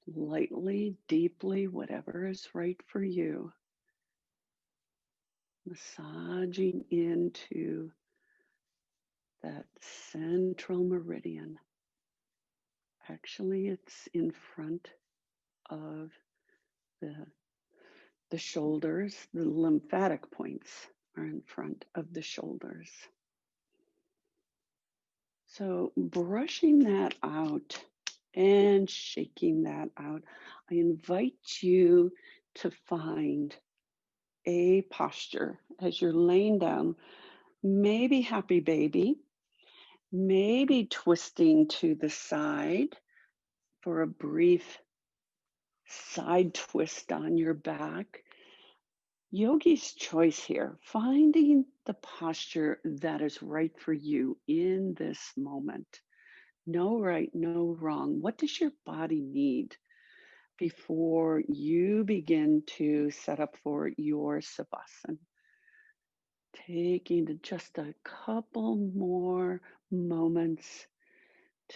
lightly, deeply, whatever is right for you, massaging into that central meridian. Actually, it's in front of the, the shoulders. The lymphatic points are in front of the shoulders. So brushing that out and shaking that out, I invite you to find a posture as you're laying down, maybe happy baby, maybe twisting to the side for a brief side twist on your back. Yogi's choice here, finding the posture that is right for you in this moment. No right, no wrong. What does your body need before you begin to set up for your savasana? Taking just a couple more moments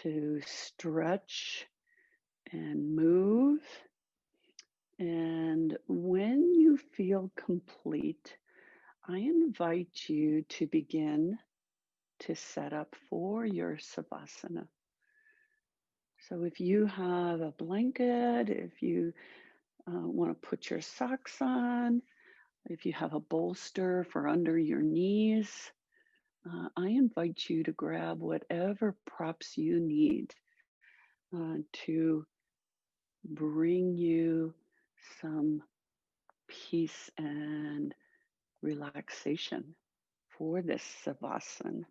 to stretch and move. And when you feel complete, I invite you to begin to set up for your savasana. So if you have a blanket, if you want to put your socks on, if you have a bolster for under your knees, I invite you to grab whatever props you need to bring you some peace and relaxation for this savasana.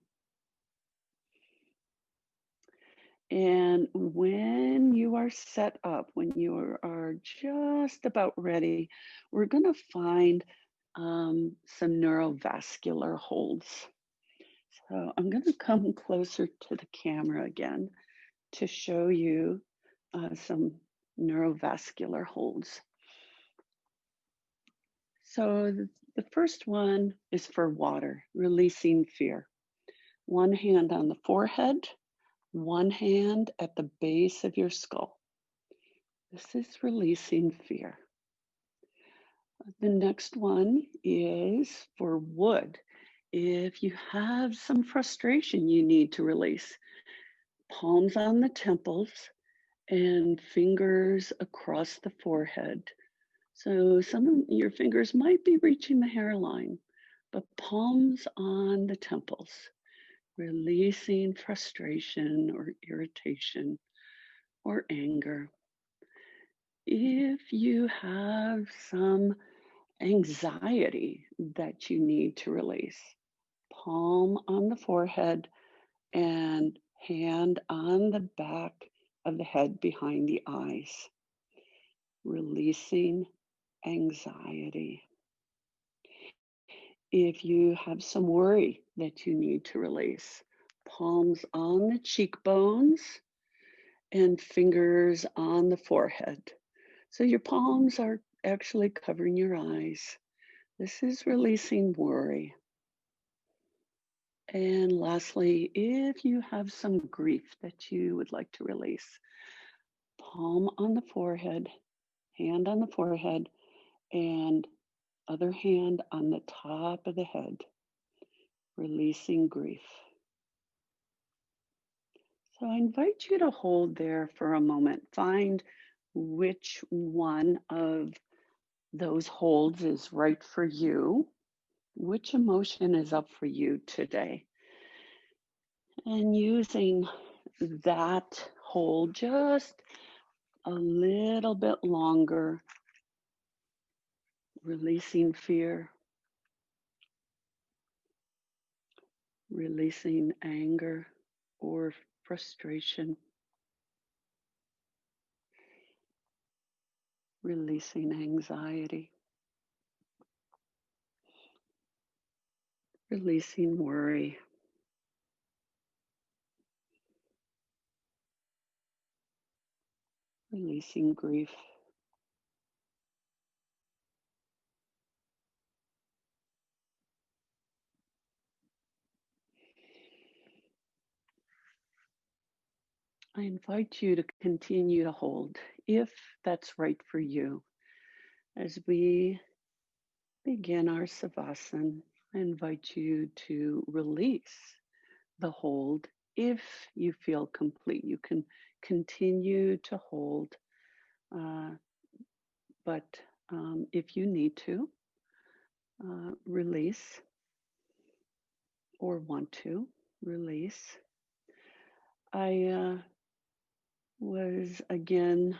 And when you are set up, when you are just about ready, we're going to find some neurovascular holds. So I'm going to come closer to the camera again to show you some neurovascular holds. So the first one is for water, releasing fear. One hand on the forehead, one hand at the base of your skull. This is releasing fear. The next one is for wood. If you have some frustration you need to release, palms on the temples and fingers across the forehead. So some of your fingers might be reaching the hairline, but palms on the temples, releasing frustration or irritation or anger. If you have some anxiety that you need to release, palm on the forehead and hand on the back of the head behind the eyes, releasing anxiety. If you have some worry that you need to release, palms on the cheekbones and fingers on the forehead. So your palms are actually covering your eyes. This is releasing worry. And lastly, if you have some grief that you would like to release, palm on the forehead, hand on the forehead, and other hand on the top of the head, releasing grief. So I invite you to hold there for a moment. Find which one of those holds is right for you. Which emotion is up for you today? And using that hold just a little bit longer, releasing fear, releasing anger or frustration, releasing anxiety, releasing worry, releasing grief. I invite you to continue to hold if that's right for you. As we begin our savasana, I invite you to release the hold if you feel complete. You can continue to hold, uh, but if you need to release or want to release, I was again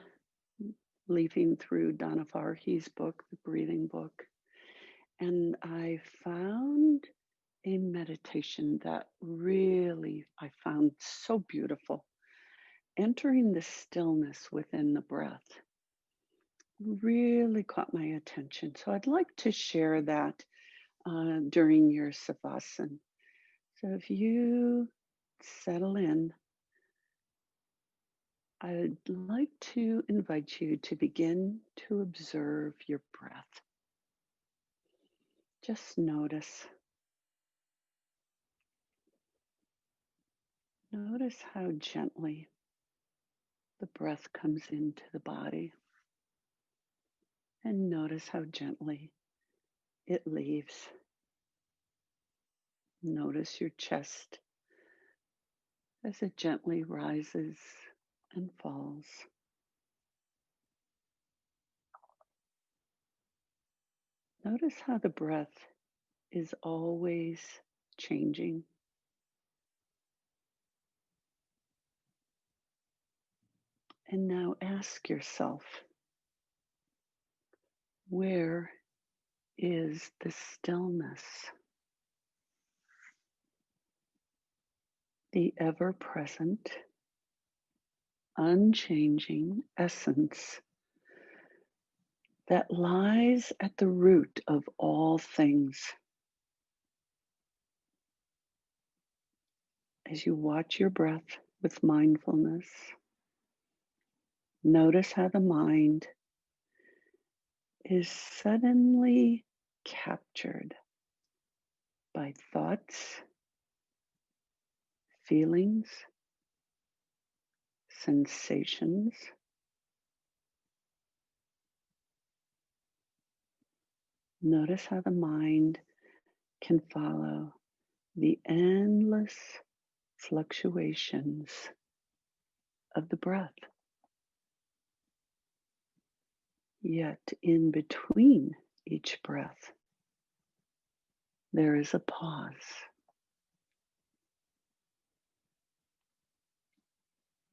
leafing through Donna Farhi's book, The Breathing Book, and I found a meditation that really I found so beautiful. Entering the stillness within the breath really caught my attention. So I'd like to share that during your savasana. So if you settle in, I'd like to invite you to begin to observe your breath. Just notice. Notice how gently the breath comes into the body, and notice how gently it leaves. Notice your chest as it gently rises and falls. Notice how the breath is always changing. And now ask yourself, where is the stillness? The ever present, unchanging essence that lies at the root of all things. As you watch your breath with mindfulness, notice how the mind is suddenly captured by thoughts, feelings, sensations. Notice how the mind can follow the endless fluctuations of the breath. Yet in between each breath, there is a pause.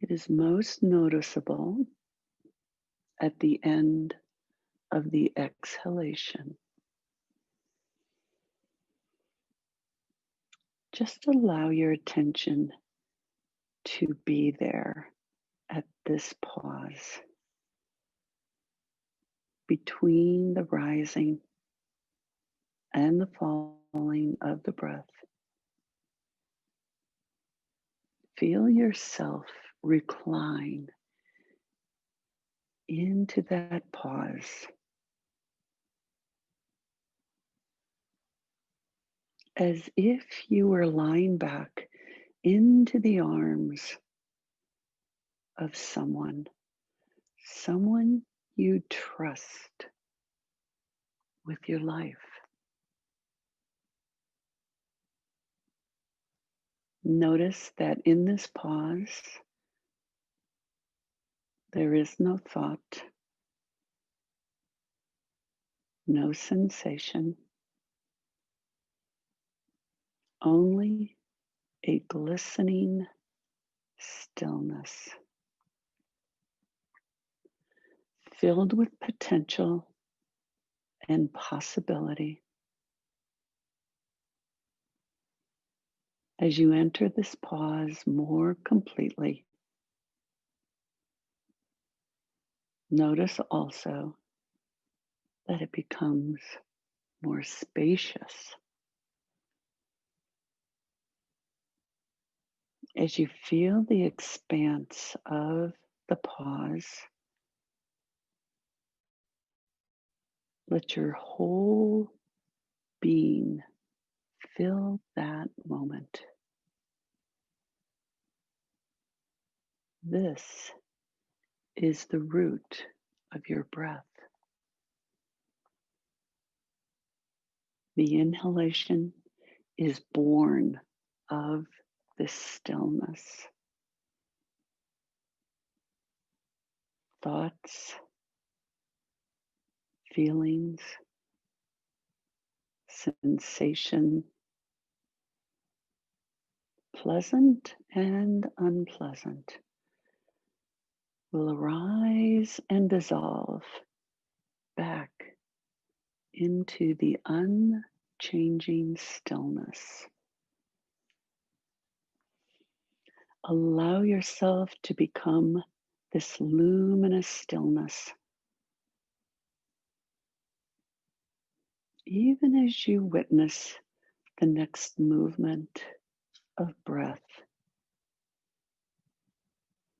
It is most noticeable at the end of the exhalation. Just allow your attention to be there at this pause between the rising and the falling of the breath. Feel yourself recline into that pause as if you were lying back into the arms of someone you trust with your life. Notice that in this pause, there is no thought, no sensation, only a glistening stillness filled with potential and possibility. As you enter this pause more completely, notice also that it becomes more spacious. As you feel the expanse of the pause, let your whole being fill that moment. This is the root of your breath. The inhalation is born of this stillness. Thoughts, feelings, sensation, pleasant and unpleasant, will arise and dissolve back into the unchanging stillness. Allow yourself to become this luminous stillness, even as you witness the next movement of breath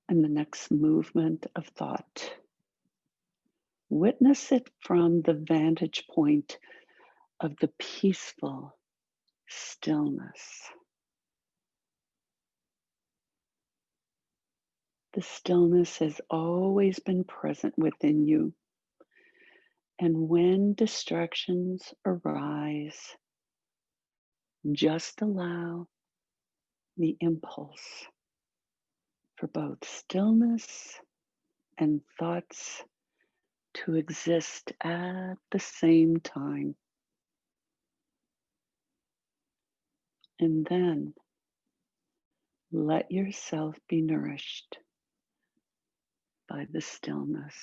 and the next movement of thought. Witness it from the vantage point of the peaceful stillness. The stillness has always been present within you. And when distractions arise, just allow the impulse for both stillness and thoughts to exist at the same time. And then let yourself be nourished by the stillness.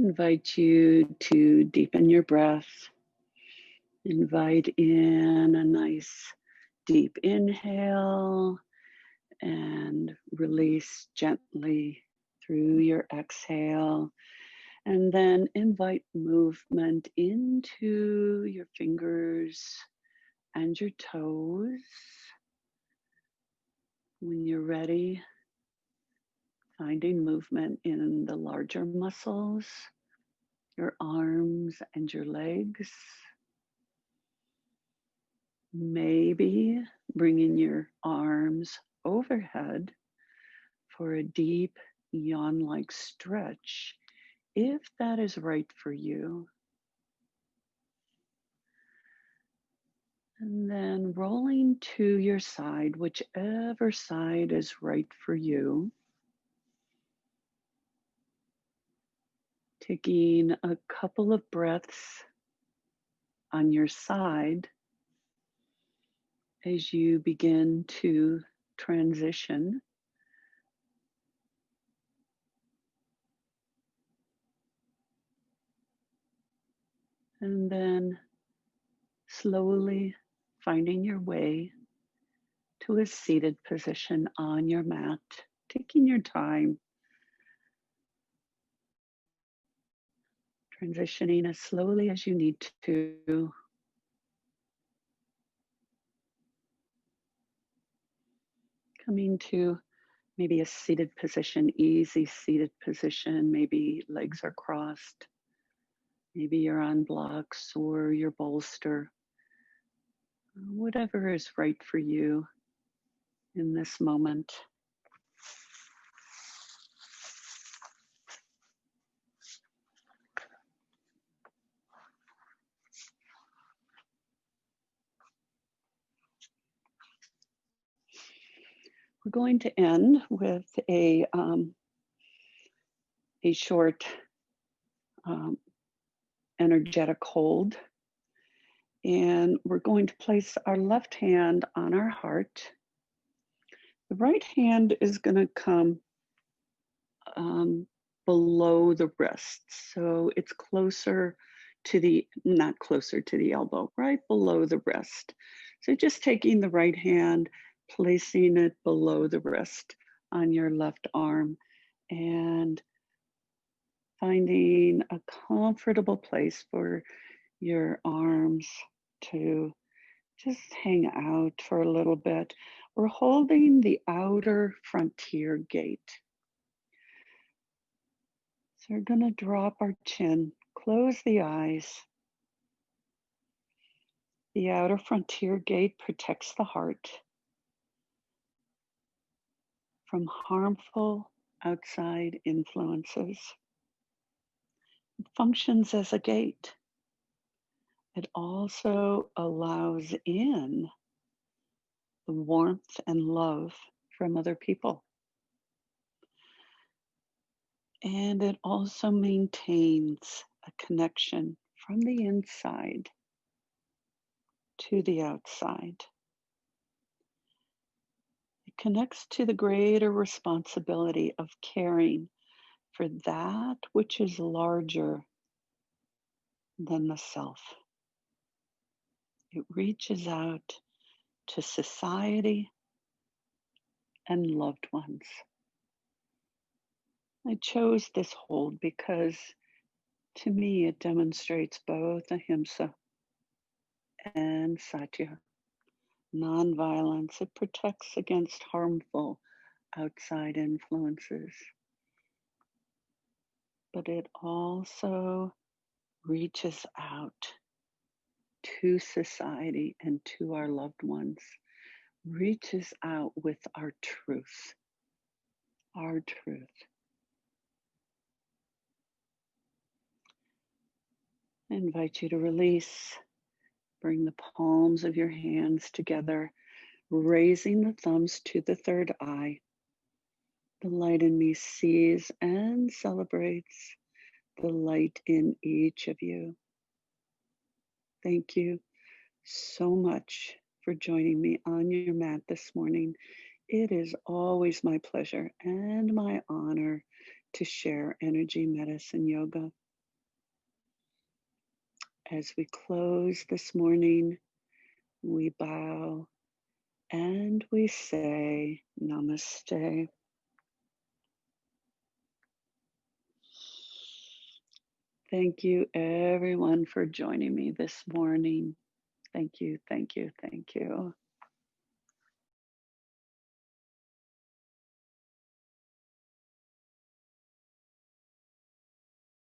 invite you to deepen your breath. Invite in a nice deep inhale and release gently through your exhale. And then invite movement into your fingers and your toes. When you're ready, finding movement in the larger muscles, your arms and your legs. Maybe bringing your arms overhead for a deep yawn-like stretch, if that is right for you. And then rolling to your side, whichever side is right for you. Taking a couple of breaths on your side as you begin to transition. And then slowly finding your way to a seated position on your mat, taking your time, transitioning as slowly as you need to. Coming to maybe a seated position, easy seated position, maybe legs are crossed, maybe you're on blocks or your bolster, whatever is right for you in this moment. We're going to end with a short energetic hold. And we're going to place our left hand on our heart. The right hand is going to come below the wrist. So it's closer to the, not closer to the elbow, right below the wrist. So just taking the right hand, placing it below the wrist on your left arm, and finding a comfortable place for your arms to just hang out for a little bit. We're holding the outer frontier gate. So we're going to drop our chin, close the eyes. The outer frontier gate protects the heart from harmful outside influences. It functions as a gate. It also allows in the warmth and love from other people. And it also maintains a connection from the inside to the outside. It connects to the greater responsibility of caring for that which is larger than the self. It reaches out to society and loved ones. I chose this hold because to me it demonstrates both ahimsa and satya. Nonviolence, it protects against harmful outside influences. But it also reaches out to society and to our loved ones, reaches out with our truth, our truth. I invite you to release, bring the palms of your hands together, raising the thumbs to the third eye. The light in me sees and celebrates the light in each of you. Thank you so much for joining me on your mat this morning. It is always my pleasure and my honor to share energy medicine yoga. As we close this morning, we bow and we say namaste. Thank you, everyone, for joining me this morning. Thank you, thank you, thank you.